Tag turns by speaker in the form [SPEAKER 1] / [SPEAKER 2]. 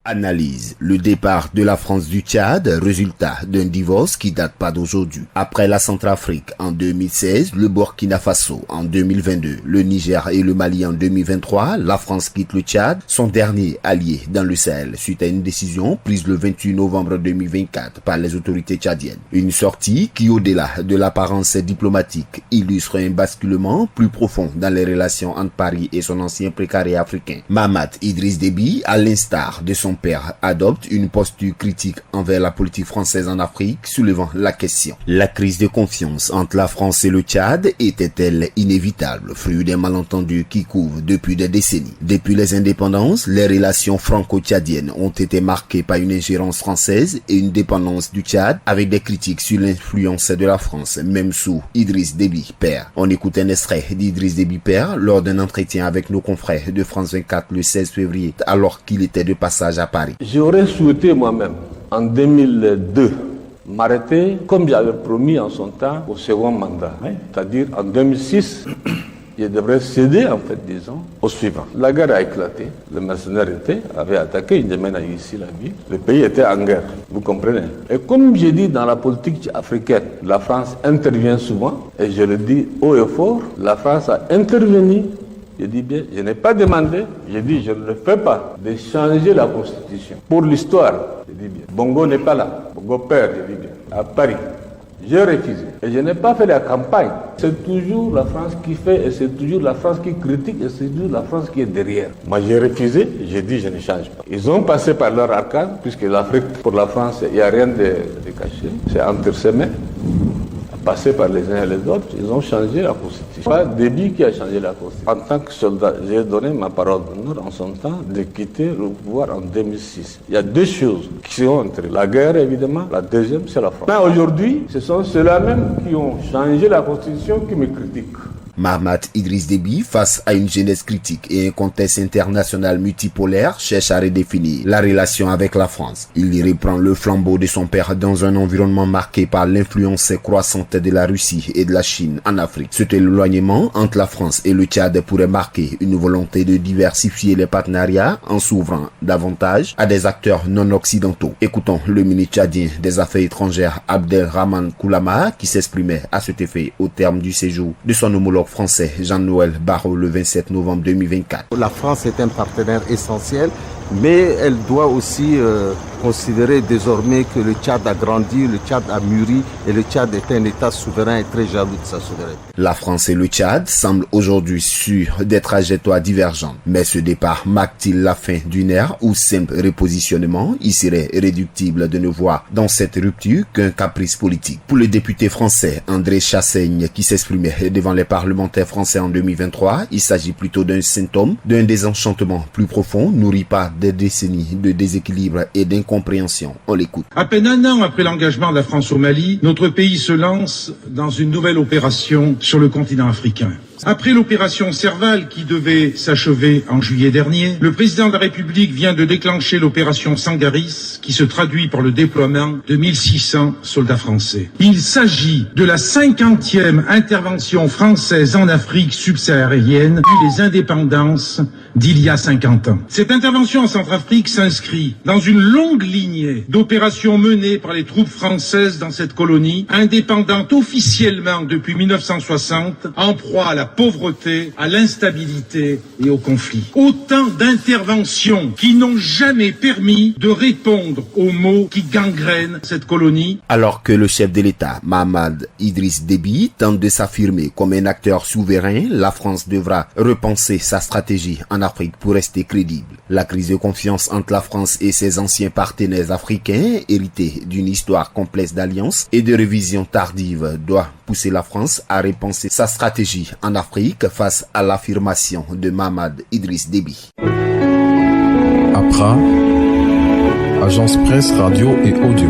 [SPEAKER 1] Analyse. Le départ de la France du Tchad, résultat d'un divorce qui date pas d'aujourd'hui. Après la Centrafrique en 2016, le Burkina Faso en 2022, le Niger et le Mali en 2023, la France quitte le Tchad, son dernier allié dans le Sahel, suite à une décision prise le 28 novembre 2024 par les autorités tchadiennes. Une sortie qui, au-delà de l'apparence diplomatique, illustre un basculement plus profond dans les relations entre Paris et son ancien précaré africain. Mahamat Idriss Déby, à l'instar de son père, adopte une posture critique envers la politique française en Afrique, soulevant la question. La crise de confiance entre la France et le Tchad était-elle inévitable, fruit d'un malentendu qui couvre depuis des décennies? Depuis les indépendances, les relations franco-tchadiennes ont été marquées par une ingérence française et une dépendance du Tchad, avec des critiques sur l'influence de la France, même sous Idriss Déby père. On écoute un extrait d'Idriss Déby père lors d'un entretien avec nos confrères de France 24 le 16 février, alors qu'il était de passage à Paris.
[SPEAKER 2] J'aurais souhaité moi-même, en 2002, m'arrêter, comme j'avais promis en son temps, au second mandat. C'est-à-dire, en 2006, je devrais céder, en fait, disons, au suivant. La guerre a éclaté, les mercenaires avaient attaqué, ils a ici la ville. Le pays était en guerre, vous comprenez. Et comme j'ai dit, dans la politique africaine, la France intervient souvent, et je le dis haut et fort, la France a intervenu. Je dis bien, je n'ai pas demandé, je dis je ne le fais pas, de changer la constitution. Pour l'histoire, je dis bien, Bongo n'est pas là, Bongo père, je dis bien, à Paris. J'ai refusé. Et je n'ai pas fait la campagne. C'est toujours la France qui fait, et c'est toujours la France qui critique, et c'est toujours la France qui est derrière. Moi j'ai refusé, j'ai dit je ne change pas. Ils ont passé par leur arcade, puisque l'Afrique, pour la France, il n'y a rien de caché. C'est entre ses mains. Passé par les uns et les autres, ils ont changé la Constitution. Pas Déby qui a changé la Constitution. En tant que soldat, j'ai donné ma parole d'honneur en son temps de quitter le pouvoir en 2006. Il y a deux choses qui sont entrées. La guerre, évidemment. La deuxième, c'est la France. Mais aujourd'hui, ce sont ceux-là même qui ont changé la Constitution qui me critiquent.
[SPEAKER 1] Mahamat Idriss Déby, face à une jeunesse critique et un contexte international multipolaire, cherche à redéfinir la relation avec la France. Il y reprend le flambeau de son père dans un environnement marqué par l'influence croissante de la Russie et de la Chine en Afrique. Cet éloignement entre la France et le Tchad pourrait marquer une volonté de diversifier les partenariats en s'ouvrant davantage à des acteurs non occidentaux. Écoutons le ministre tchadien des Affaires étrangères Abdelrahman Koulama qui s'exprimait à cet effet au terme du séjour de son homologue français Jean-Noël Barrot le 27 novembre 2024.
[SPEAKER 3] La France est un partenaire essentiel, mais elle doit aussi considérer désormais que le Tchad a grandi, le Tchad a mûri et le Tchad est un État souverain et très jaloux de sa souveraineté.
[SPEAKER 1] La France et le Tchad semblent aujourd'hui sur des trajectoires divergentes. Mais ce départ marque-t-il la fin d'une ère ou simple repositionnement? Il serait réductible de ne voir dans cette rupture qu'un caprice politique. Pour le député français André Chassaigne qui s'exprimait devant les parlementaires français en 2023, il s'agit plutôt d'un symptôme d'un désenchantement plus profond nourri par des décennies de déséquilibre et d'incompréhension. On l'écoute.
[SPEAKER 4] À peine un an après l'engagement de la France au Mali, notre pays se lance dans une nouvelle opération sur le continent africain. Après l'opération Serval qui devait s'achever en juillet dernier, le président de la République vient de déclencher l'opération Sangaris qui se traduit par le déploiement de 1600 soldats français. Il s'agit de la 50e intervention française en Afrique subsaharienne depuis les indépendances d'il y a 50 ans. Cette intervention en Centrafrique s'inscrit dans une longue lignée d'opérations menées par les troupes françaises dans cette colonie, indépendante officiellement depuis 1960, en proie à la pauvreté, à l'instabilité et au conflit. Autant d'interventions qui n'ont jamais permis de répondre aux maux qui gangrènent cette colonie.
[SPEAKER 1] Alors que le chef de l'État, Mahamat Idriss Déby, tente de s'affirmer comme un acteur souverain, la France devra repenser sa stratégie en Afrique pour rester crédible. La crise de confiance entre la France et ses anciens partenaires africains, héritée d'une histoire complexe d'alliances et de révisions tardives, doit pousser la France à repenser sa stratégie en Afrique face à l'affirmation de Mahamat Idriss Déby.
[SPEAKER 5] APRA, Agence Presse Radio et Audio.